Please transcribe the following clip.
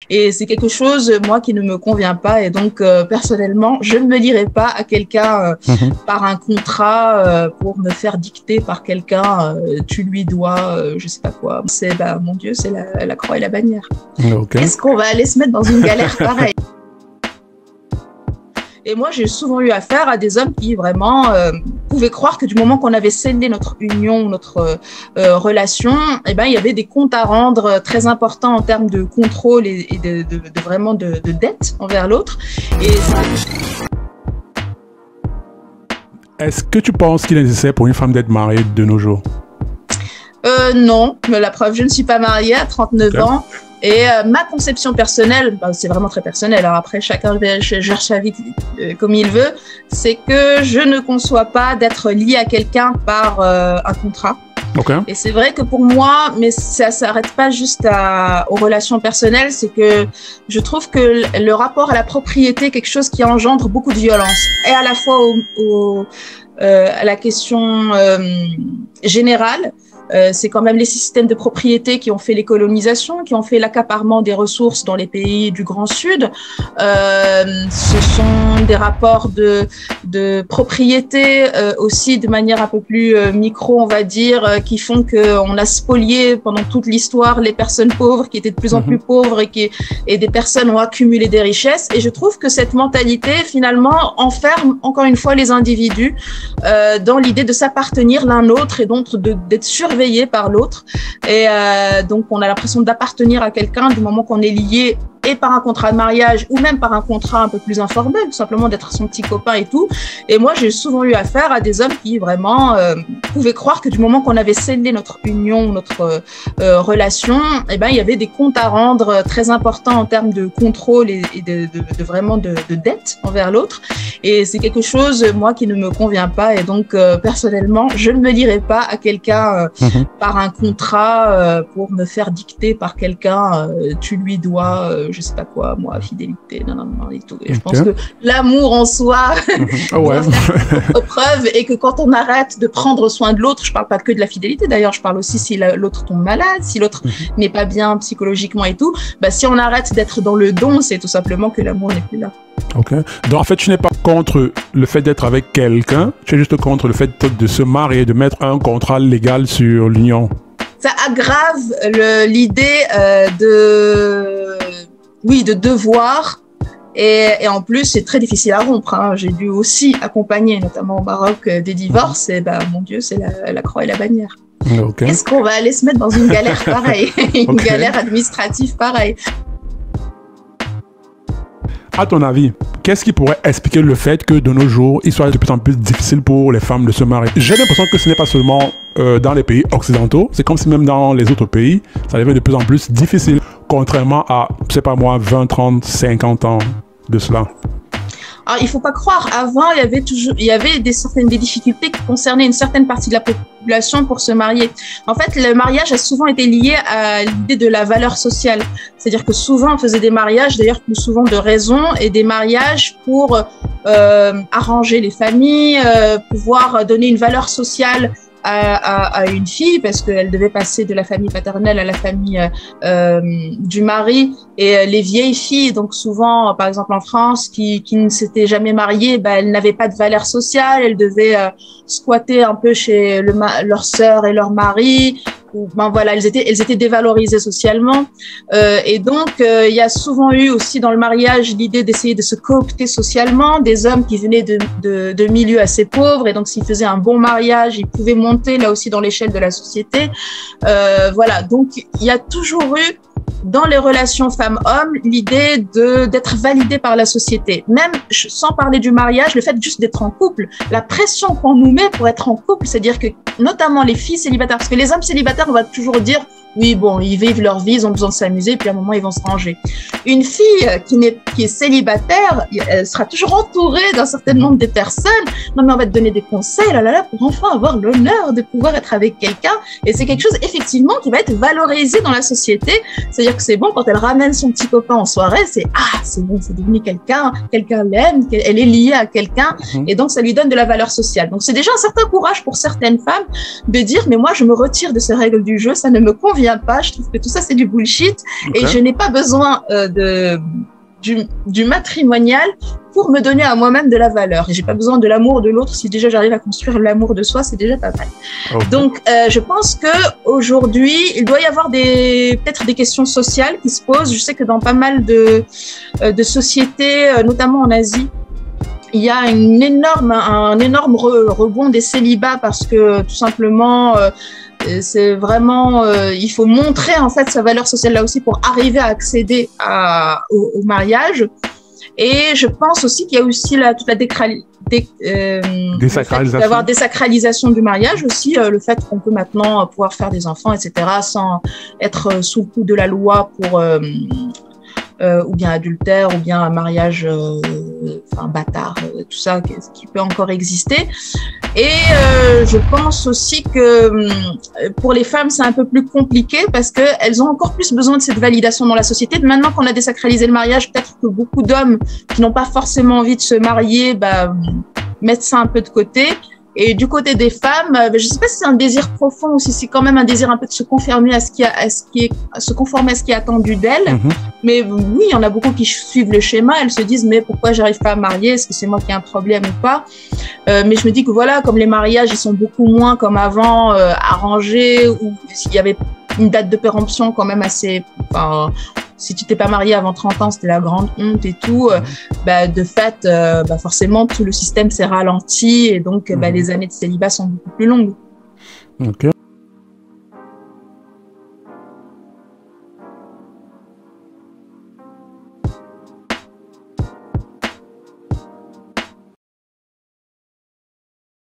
Et c'est quelque chose, moi, qui ne me convient pas. Et donc, personnellement, je ne me lierai pas à quelqu'un par un contrat pour me faire dicter par quelqu'un. Tu lui dois, je sais pas quoi. C'est, mon Dieu, c'est la croix et la bannière. Okay. Est-ce qu'on va aller se mettre dans une galère pareille? Et moi, j'ai souvent eu affaire à des hommes qui vraiment pouvaient croire que du moment qu'on avait scellé notre union, notre relation, eh ben, il y avait des comptes à rendre très importants en termes de contrôle et vraiment de dette envers l'autre. Et est-ce que tu penses qu'il est nécessaire pour une femme d'être mariée de nos jours? Non, mais la preuve, je ne suis pas mariée à 39 ans. Et ma conception personnelle, c'est vraiment très personnel, alors après chacun gère sa vie comme il veut, c'est que je ne conçois pas d'être lié à quelqu'un par un contrat. Okay. Et c'est vrai que pour moi, mais ça s'arrête pas juste aux relations personnelles, c'est que je trouve que le rapport à la propriété est quelque chose qui engendre beaucoup de violence, et à la fois à la question générale. C'est quand même les systèmes de propriété qui ont fait les colonisations, qui ont fait l'accaparement des ressources dans les pays du Grand Sud. Ce sont des rapports de propriété aussi de manière un peu plus micro, on va dire, qui font qu'on a spolié pendant toute l'histoire les personnes pauvres qui étaient de plus en plus pauvres et des personnes ont accumulé des richesses. Et je trouve que cette mentalité, finalement, enferme encore une fois les individus dans l'idée de s'appartenir l'un l'autre et donc d'être surveillés par l'autre. Et donc, on a l'impression d'appartenir à quelqu'un du moment qu'on est lié et par un contrat de mariage ou même par un contrat un peu plus informel, tout simplement d'être son petit copain et tout. Et moi, j'ai souvent eu affaire à des hommes qui vraiment pouvaient croire que du moment qu'on avait scellé notre union, notre relation, eh ben, il y avait des comptes à rendre très importants en termes de contrôle et vraiment de dette envers l'autre. Et c'est quelque chose, moi, qui ne me convient pas. Et donc, personnellement, je ne me lierai pas à quelqu'un par un contrat pour me faire dicter par quelqu'un, tu lui dois, je sais pas quoi, moi, fidélité, non, et tout. Et je pense que l'amour en soi doit faire preuve et que quand on arrête de prendre soin de l'autre, je parle pas que de la fidélité, d'ailleurs, je parle aussi si l'autre tombe malade, si l'autre n'est pas bien psychologiquement et tout, si on arrête d'être dans le don, c'est tout simplement que l'amour n'est plus là. Ok. Donc en fait, tu n'es pas contre le fait d'être avec quelqu'un, tu es juste contre le fait de se marier, de mettre un contrat légal sur l'union. Ça aggrave l'idée de devoir et en plus c'est très difficile à rompre. Hein. J'ai dû aussi accompagner, notamment au Maroc, des divorces et mon Dieu, c'est la croix et la bannière. Okay. Est-ce qu'on va aller se mettre dans une galère pareille, une galère administrative pareille? À ton avis, qu'est-ce qui pourrait expliquer le fait que de nos jours, il soit de plus en plus difficile pour les femmes de se marier? J'ai l'impression que ce n'est pas seulement dans les pays occidentaux, c'est comme si même dans les autres pays, ça devient de plus en plus difficile, contrairement à, je sais pas moi, 20, 30, 50 ans de cela. Alors, il faut pas croire, avant, il y avait des difficultés qui concernaient une certaine partie de la population pour se marier. En fait, le mariage a souvent été lié à l'idée de la valeur sociale. C'est-à-dire que souvent, on faisait des mariages, d'ailleurs, plus souvent de raison, et des mariages pour arranger les familles, pouvoir donner une valeur sociale à une fille parce qu'elle devait passer de la famille paternelle à la famille du mari. Et les vieilles filles, donc souvent, par exemple en France, qui ne s'étaient jamais mariées, elles n'avaient pas de valeur sociale, elles devaient squatter un peu chez leur sœur et leur mari. Voilà, elles étaient dévalorisées socialement. Et donc, il y a souvent eu aussi dans le mariage l'idée d'essayer de se coopter socialement, des hommes qui venaient de milieux assez pauvres. Et donc, s'ils faisaient un bon mariage, ils pouvaient monter là aussi dans l'échelle de la société. Voilà, donc il y a toujours eu dans les relations femmes-hommes l'idée d'être validé par la société. Même sans parler du mariage, le fait juste d'être en couple, la pression qu'on nous met pour être en couple, c'est-à-dire que notamment les filles célibataires, parce que les hommes célibataires, on va toujours dire oui, bon, ils vivent leur vie, ils ont besoin de s'amuser, puis à un moment, ils vont se ranger. Une fille qui est célibataire, elle sera toujours entourée d'un certain nombre de personnes. Non, mais on va te donner des conseils, pour enfin avoir l'honneur de pouvoir être avec quelqu'un. Et c'est quelque chose, effectivement, qui va être valorisé dans la société. C'est-à-dire que c'est bon, quand elle ramène son petit copain en soirée, c'est bon, c'est devenu quelqu'un l'aime, elle est liée à quelqu'un, et donc ça lui donne de la valeur sociale. Donc c'est déjà un certain courage pour certaines femmes de dire, mais moi, je me retire de ces règles du jeu, ça ne me convient convient pas. Je trouve que tout ça, c'est du bullshit. Okay. Et je n'ai pas besoin du matrimonial pour me donner à moi-même de la valeur. Et j'ai pas besoin de l'amour de l'autre. Si déjà j'arrive à construire l'amour de soi, c'est déjà pas mal. Okay. Donc, je pense que aujourd'hui, il doit y avoir peut-être des questions sociales qui se posent. Je sais que dans pas mal de sociétés, notamment en Asie, il y a un énorme rebond des célibats parce que tout simplement, c'est vraiment, il faut montrer en fait sa valeur sociale là aussi pour arriver à accéder au mariage. Et je pense aussi qu'il y a aussi toute la désacralisation. D'avoir désacralisation du mariage aussi, le fait qu'on peut maintenant pouvoir faire des enfants, etc., sans être sous le coup de la loi pour ou bien adultère, ou bien un mariage bâtard, tout ça qui peut encore exister. Et je pense aussi que pour les femmes, c'est un peu plus compliqué parce qu'elles ont encore plus besoin de cette validation dans la société. Maintenant qu'on a désacralisé le mariage, peut-être que beaucoup d'hommes qui n'ont pas forcément envie de se marier mettent ça un peu de côté. Et du côté des femmes, je ne sais pas si c'est un désir profond ou si c'est quand même un désir un peu de se conformer à ce qui est attendu d'elles. Mm-hmm. Mais oui, il y en a beaucoup qui suivent le schéma. Elles se disent, mais pourquoi j'arrive pas à marier? Est-ce que c'est moi qui ai un problème ou pas? Mais je me dis que voilà, comme les mariages, ils sont beaucoup moins comme avant, arrangés, ou s'il y avait une date de péremption quand même assez... si tu t'es pas marié avant 30 ans, c'était la grande honte et tout. De fait, forcément, tout le système s'est ralenti et donc les années de célibat sont beaucoup plus longues. Ok.